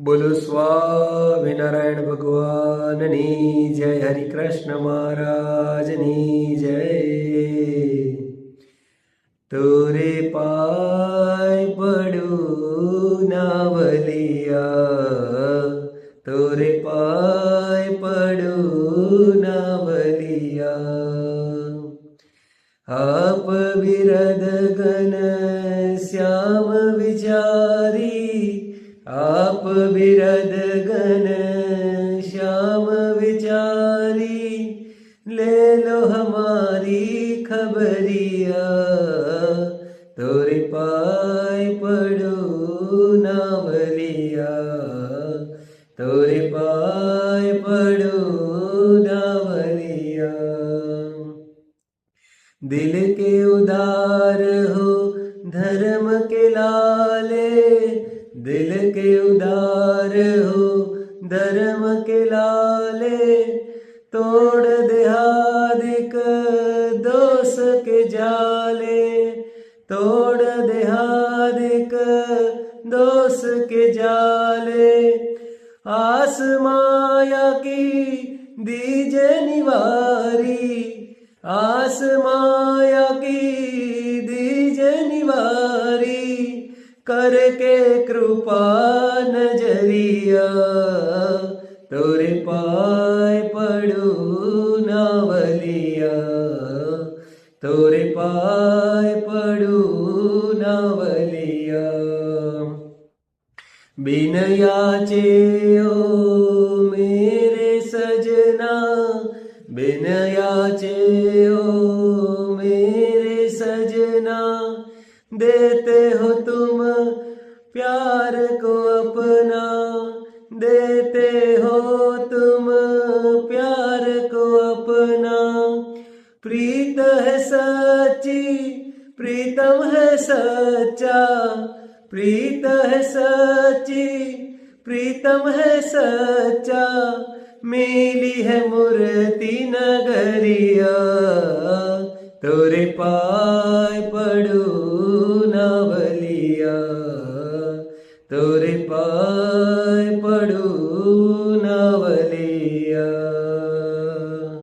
બોલો સ્વામિનારાયણ ભગવાનની જય, હરિ કૃષ્ણ મહારાજની જય। તોરે પાય પડું નાવલિયા, તોરે પાય પડું નાવલિયા। આપ વિરદ ગન શ્યામ વિચારી, आप विरद गन श्याम विचारी, ले लो हमारी खबरिया, तोरे पाय पड़ो नावलिया, तोरे पाय पड़ो नावलिया। दिल के उदार हो धर्म के लाले, दिल के उदार हो धर्म के लाले, तोड़ देहादिक दोष के जाले, तोड़ देहादिक दोष के जाले। आस माया की दीजे निवारी, आस माया की दीजे निवारी, करके कृपा नजरिया, तोरे पाय पड़ो नावलिया, तोरे पाय पड़ो नावलिया। बिन याचे ओ मेरे सजना, बिन याचे ओ मेरे सजना, देते हो तुम प्यार को अपना, देते हो तुम प्यार को अपना। प्रीत है सच्ची, प्रीतम है सच्चा, प्रीत है सच्ची, प्रीतम है सच्चा। मिली है मूर्ति नगरिया, तोरे पाय पड़ो नावलिया, तोरे पाय पड़ो